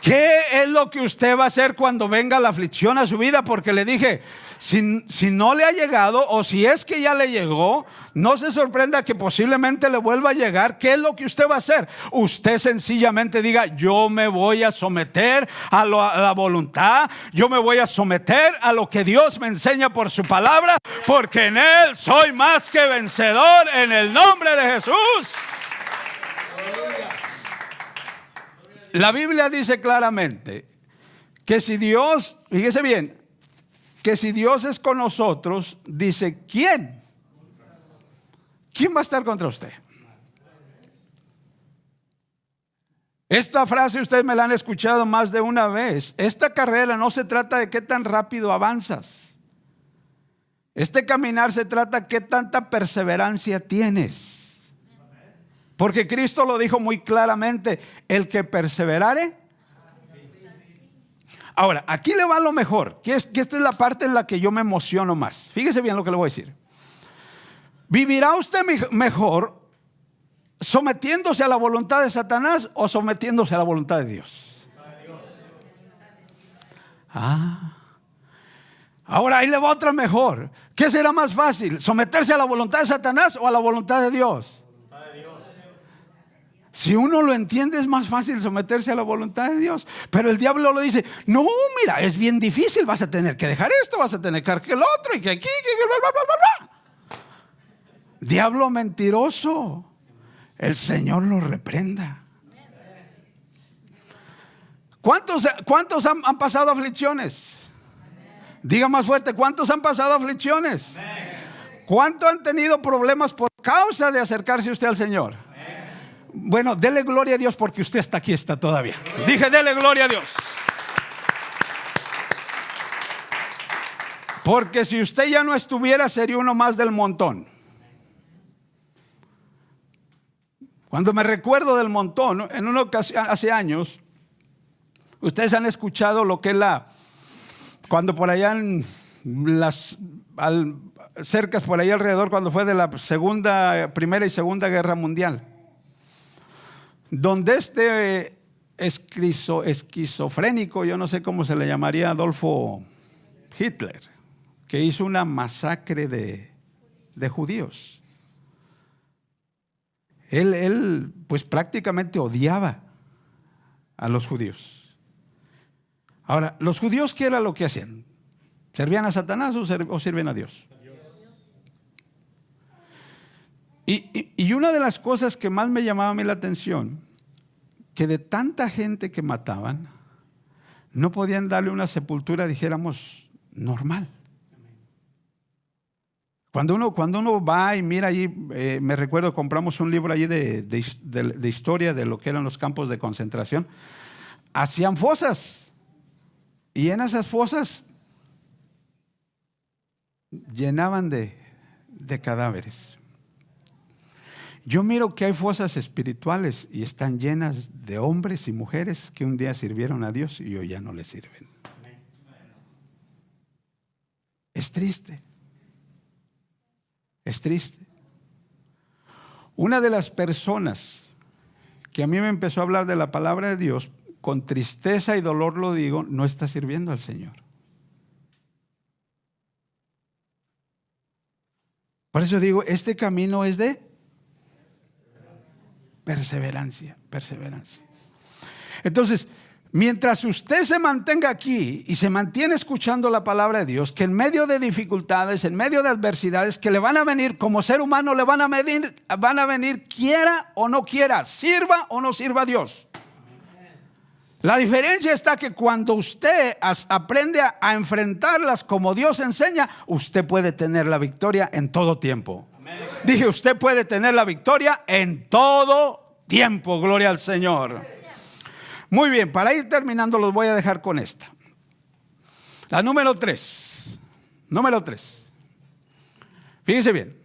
¿Qué es lo que usted va a hacer cuando venga la aflicción a su vida? Porque le dije, si no le ha llegado o si es que ya le llegó, no se sorprenda que posiblemente le vuelva a llegar. ¿Qué es lo que usted va a hacer? Usted sencillamente diga: yo me voy a someter a la voluntad, yo me voy a someter a lo que Dios me enseña por su palabra, porque en Él soy más que vencedor, en el nombre de Jesús. La Biblia dice claramente que si Dios, fíjese bien, que si Dios es con nosotros, dice, ¿quién va a estar contra usted? Esta frase ustedes me la han escuchado más de una vez. Esta carrera no se trata de qué tan rápido avanzas. Este caminar se trata de qué tanta perseverancia tienes. Porque Cristo lo dijo muy claramente: el que perseverare. Ahora, aquí le va lo mejor, que esta es la parte en la que yo me emociono más. Fíjese bien lo que le voy a decir. ¿Vivirá usted mejor sometiéndose a la voluntad de Satanás o sometiéndose a la voluntad de Dios? Ahora ahí le va otra mejor. ¿Qué será más fácil? ¿Someterse a la voluntad de Satanás o a la voluntad de Dios? Si uno lo entiende, es más fácil someterse a la voluntad de Dios. Pero el diablo lo dice: no, mira, es bien difícil, vas a tener que dejar esto, vas a tener que dejar el otro, y que aquí, que bla, bla, bla, bla, bla. Diablo mentiroso, el Señor lo reprenda. ¿Cuántos han pasado aflicciones? Diga más fuerte: ¿cuántos han pasado aflicciones? ¿Cuántos han tenido problemas por causa de acercarse usted al Señor? Bueno, dele gloria a Dios porque usted está aquí, está todavía. Dije, dele gloria a Dios. Porque si usted ya no estuviera, sería uno más del montón. Cuando me recuerdo del montón, en una ocasión, hace años, ustedes han escuchado lo que es cuando por allá en cerca por ahí alrededor, cuando fue de la Primera y Segunda Guerra Mundial, donde esquizofrénico, yo no sé cómo se le llamaría, Adolfo Hitler, que hizo una masacre de judíos. Él pues prácticamente odiaba a los judíos. Ahora, ¿los judíos qué era lo que hacían? ¿Servían a Satanás o sirven a Dios? Y una de las cosas que más me llamaba a mí la atención, que de tanta gente que mataban, no podían darle una sepultura, dijéramos, normal. Cuando uno va y mira allí, me recuerdo, compramos un libro allí de historia de lo que eran los campos de concentración. Hacían fosas, y en esas fosas llenaban de cadáveres. Yo miro que hay fosas espirituales y están llenas de hombres y mujeres que un día sirvieron a Dios y hoy ya no le sirven. Es triste. Es triste. Una de las personas que a mí me empezó a hablar de la palabra de Dios, con tristeza y dolor lo digo, no está sirviendo al Señor. Por eso digo, este camino es de perseverancia. Entonces, mientras usted se mantenga aquí y se mantiene escuchando la palabra de Dios, que en medio de dificultades, en medio de adversidades que le van a venir como ser humano, le van a venir quiera o no quiera, sirva o no sirva a Dios. La diferencia está que cuando usted aprende a enfrentarlas como Dios enseña, usted puede tener la victoria en todo tiempo. Dije, usted puede tener la victoria en todo tiempo. Gloria al Señor. Muy bien, para ir terminando los voy a dejar con esta. La número 3. Fíjense bien.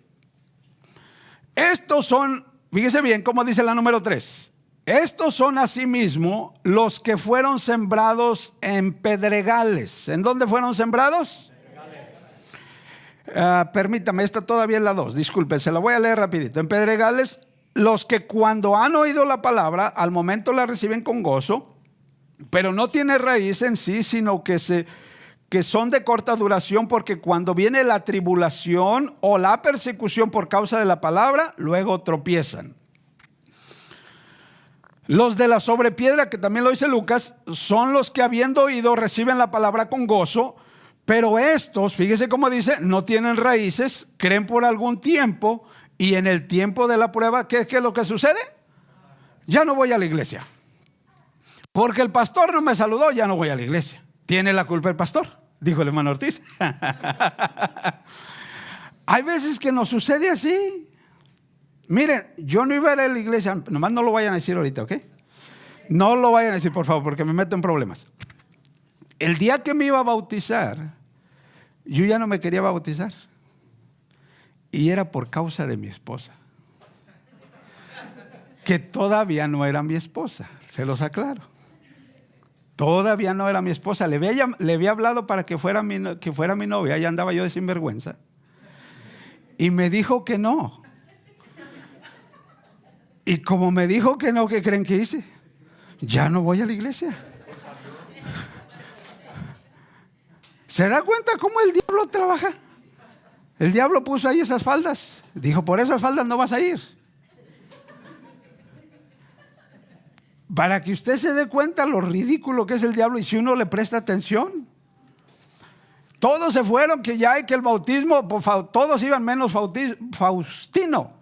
Fíjense bien cómo dice la número 3. Estos son asimismo los que fueron sembrados en pedregales. ¿En dónde fueron sembrados? Permítame, esta todavía es la 2. Disculpe, se la voy a leer rapidito. En pedregales, los que cuando han oído la palabra, al momento la reciben con gozo, pero no tiene raíz en sí, sino que son de corta duración, porque cuando viene la tribulación o la persecución por causa de la palabra, luego tropiezan. Los de la sobrepiedra, que también lo dice Lucas, son los que habiendo oído reciben la palabra con gozo, pero estos, fíjese cómo dice, no tienen raíces, creen por algún tiempo, y en el tiempo de la prueba, ¿qué es lo que sucede? Ya no voy a la iglesia. Porque el pastor no me saludó, ya no voy a la iglesia. ¿Tiene la culpa el pastor?, dijo el hermano Ortiz. Hay veces que nos sucede así. Miren, yo no iba a ir a la iglesia, nomás no lo vayan a decir ahorita, ¿ok? No lo vayan a decir, por favor, porque me meto en problemas. El día que me iba a bautizar, yo ya no me quería bautizar. Y era por causa de mi esposa, que todavía no era mi esposa, se los aclaro. Todavía no era mi esposa. Le había hablado para que fuera mi novia. Ya andaba yo de sinvergüenza. Y me dijo que no. Y como me dijo que no, ¿qué creen que hice? Ya no voy a la iglesia. ¿Se da cuenta cómo el diablo trabaja? El diablo puso ahí esas faldas. Dijo, por esas faldas no vas a ir. Para que usted se dé cuenta lo ridículo que es el diablo, y si uno le presta atención. Todos se fueron, que ya hay que el bautismo, todos iban menos Faustino.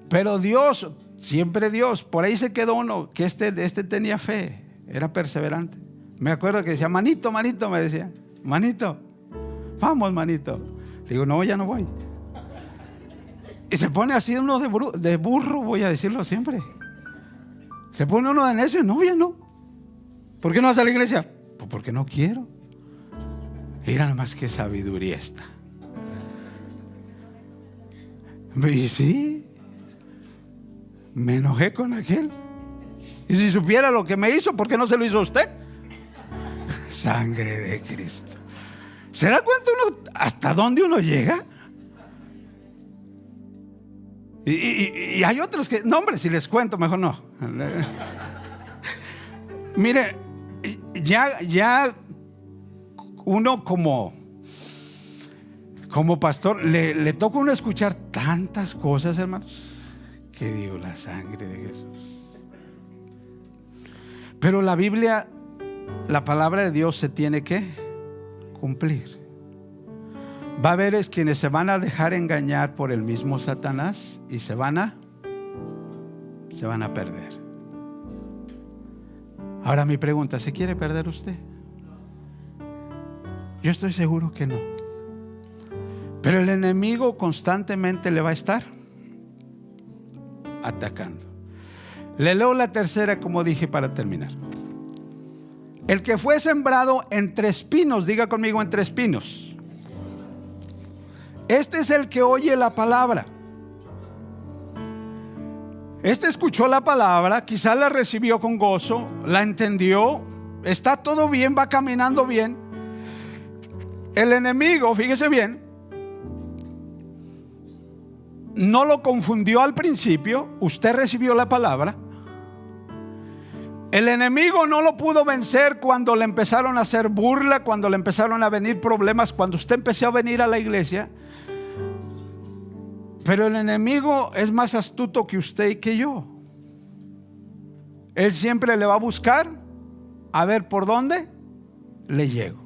Pero Dios, siempre Dios, por ahí se quedó uno, que este tenía fe, era perseverante. Me acuerdo que decía, manito, me decía, manito, vamos, manito. Le digo, no, ya no voy. Y se pone así uno de burro, voy a decirlo siempre. Se pone uno de necio, no, ya no. ¿Por qué no vas a la iglesia? Pues porque no quiero. Mira nada más que sabiduría esta. Y sí, me enojé con aquel. Y si supiera lo que me hizo, ¿por qué no se lo hizo a usted? Sangre de Cristo. ¿Se da cuenta uno hasta dónde uno llega? Y hay otros que, no, hombre, si les cuento, mejor no. Mire, ya uno como pastor le toca a uno escuchar tantas cosas, hermanos, que digo, la sangre de Jesús. Pero la Biblia, la palabra de Dios se tiene que cumplir. Va a haber quienes se van a dejar engañar por el mismo Satanás y se van a se van a perder. Ahora mi pregunta, ¿se quiere perder usted? Yo estoy seguro que no. Pero el enemigo constantemente le va a estar atacando. Le leo la tercera, como dije, para terminar. El que fue sembrado entre espinos, diga conmigo, entre espinos. Este es el que oye la palabra. Este escuchó la palabra, quizás la recibió con gozo, la entendió, está todo bien, va caminando bien. El enemigo, fíjese bien, no lo confundió al principio. Usted recibió la palabra. El enemigo no lo pudo vencer cuando le empezaron a hacer burla, cuando le empezaron a venir problemas, cuando usted empezó a venir a la iglesia. Pero el enemigo es más astuto que usted y que yo. Él siempre le va a buscar a ver por dónde le llego.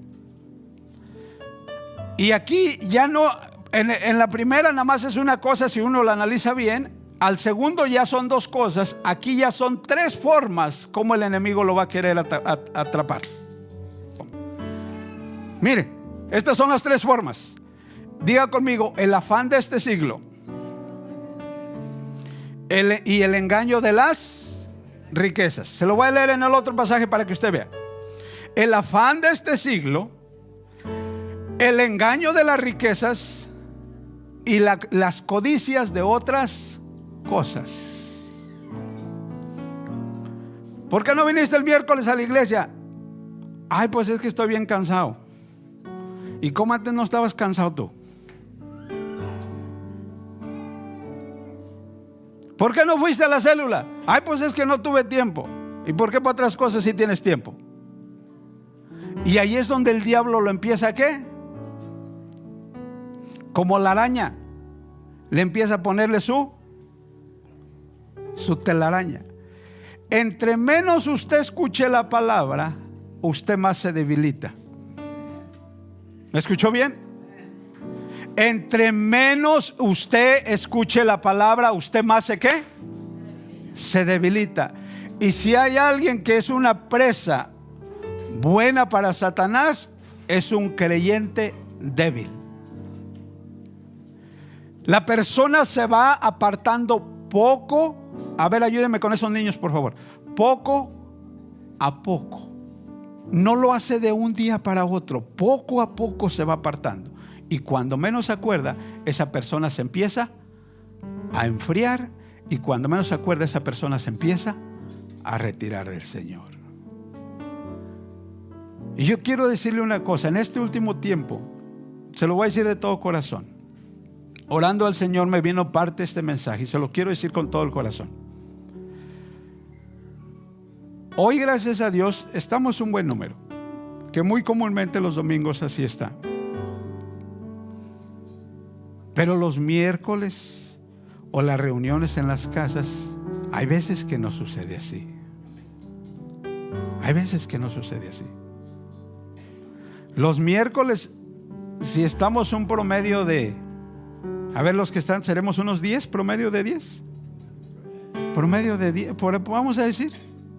Y aquí ya no, en la primera nada más es una cosa si uno la analiza bien. Al segundo ya son dos cosas. Aquí ya son tres formas como el enemigo lo va a querer atrapar. Mire, estas son las tres formas. Diga conmigo, el afán de este siglo, y el engaño de las riquezas. Se lo voy a leer en el otro pasaje para que usted vea. El afán de este siglo, el engaño de las riquezas y las codicias de otras cosas. ¿Por qué no viniste el miércoles a la iglesia? Ay, pues es que estoy bien cansado. ¿Y cómo antes no estabas cansado tú? ¿Por qué no fuiste a la célula? Ay, pues es que no tuve tiempo. ¿Y por qué para otras cosas sí tienes tiempo? Y ahí es donde el diablo lo empieza ¿a qué? Como la araña, le empieza a ponerle su telaraña. Entre menos usted escuche la palabra, usted más se debilita. ¿Me escuchó bien? Entre menos usted escuche la palabra, usted más ¿se qué? Se debilita. Y si hay alguien que es una presa buena para Satanás, es un creyente débil. La persona se va apartando poco. A ver, ayúdenme con esos niños, por favor. Poco a poco. No lo hace de un día para otro. Poco a poco se va apartando. Y cuando menos se acuerda, esa persona se empieza a enfriar. Y cuando menos se acuerda, esa persona se empieza a retirar del Señor. Y yo quiero decirle una cosa. En este último tiempo, se lo voy a decir de todo corazón, orando al Señor me vino parte de este mensaje. Y se lo quiero decir con todo el corazón. Hoy, gracias a Dios, estamos un buen número, que muy comúnmente los domingos así está. Pero los miércoles o las reuniones en las casas, hay veces que no sucede así. Hay veces que no sucede así. Los miércoles, si estamos un promedio de, a ver, los que están, seremos unos 10, promedio de 10. Promedio de 10, vamos a decir,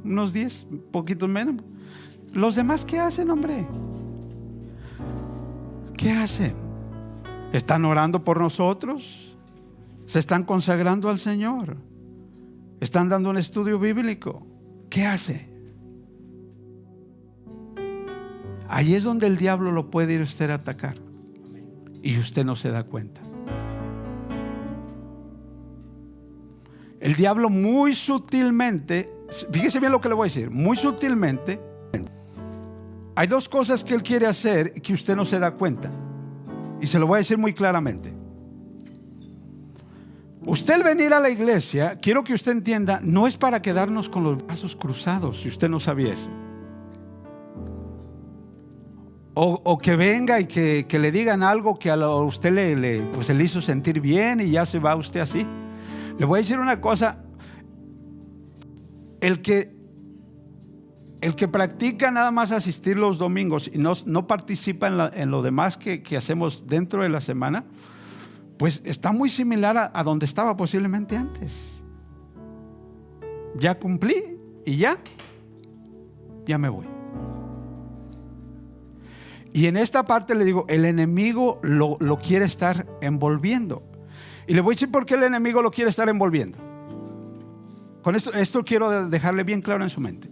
unos 10, poquitos menos. Los demás, ¿qué hacen, hombre? ¿Qué hacen? ¿Están orando por nosotros? ¿Se están consagrando al Señor? ¿Están dando un estudio bíblico? ¿Qué hace? Ahí es donde el diablo lo puede ir usted a atacar. Y usted no se da cuenta. El diablo muy sutilmente, fíjese bien lo que le voy a decir, muy sutilmente, hay dos cosas que él quiere hacer que usted no se da cuenta. Y se lo voy a decir muy claramente. Usted al venir a la iglesia, quiero que usted entienda, no es para quedarnos con los brazos cruzados, si usted no sabía eso. O que venga y que le digan algo que a usted le hizo sentir bien y ya se va usted así. Le voy a decir una cosa. El que practica nada más asistir los domingos y no participa en lo demás que hacemos dentro de la semana, pues está muy similar a donde estaba posiblemente antes. Ya cumplí y ya me voy. Y en esta parte le digo, el enemigo lo quiere estar envolviendo. Y le voy a decir por qué el enemigo lo quiere estar envolviendo. Con esto quiero dejarle bien claro en su mente.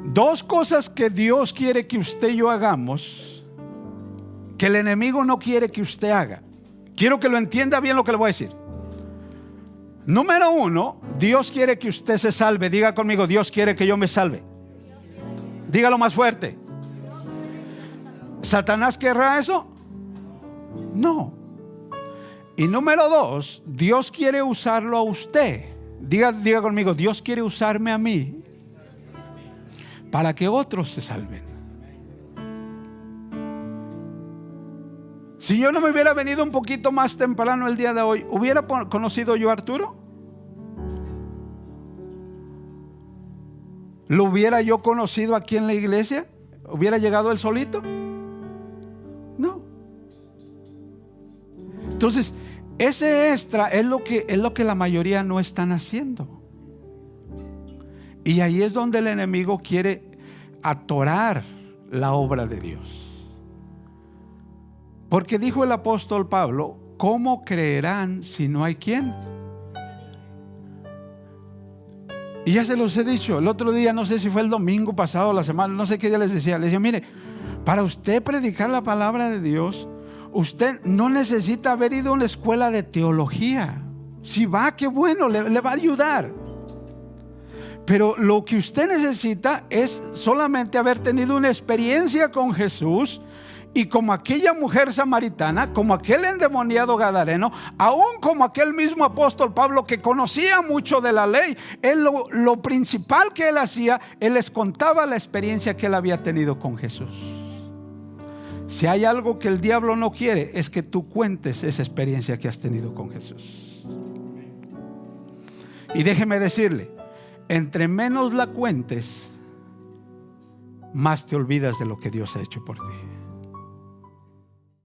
Dos cosas que Dios quiere que usted y yo hagamos, que el enemigo no quiere que usted haga. Quiero que lo entienda bien lo que le voy a decir. Número uno, Dios quiere que usted se salve. Diga conmigo, Dios quiere que yo me salve. Dígalo más fuerte. ¿Satanás querrá eso? No. Y número dos, Dios quiere usarlo a usted. Diga conmigo, Dios quiere usarme a mí para que otros se salven. Si yo no me hubiera venido un poquito más temprano el día de hoy, ¿hubiera conocido yo a Arturo? ¿Lo hubiera yo conocido aquí en la iglesia? ¿Hubiera llegado él solito? No. Entonces, ese extra es lo que la mayoría no están haciendo. Y ahí es donde el enemigo quiere atorar la obra de Dios. Porque dijo el apóstol Pablo, ¿cómo creerán si no hay quien? Y ya se los he dicho, el otro día, no sé si fue el domingo pasado, la semana, no sé qué día les decía, mire, para usted predicar la palabra de Dios, usted no necesita haber ido a una escuela de teología. Si va, qué bueno, le va a ayudar. Pero lo que usted necesita es solamente haber tenido una experiencia con Jesús. Y como aquella mujer samaritana, como aquel endemoniado gadareno, aún como aquel mismo apóstol Pablo que conocía mucho de la ley, él lo principal que él hacía, él les contaba la experiencia que él había tenido con Jesús. Si hay algo que el diablo no quiere, es que tú cuentes esa experiencia que has tenido con Jesús. Y déjeme decirle, entre menos la cuentes, más te olvidas de lo que Dios ha hecho por ti.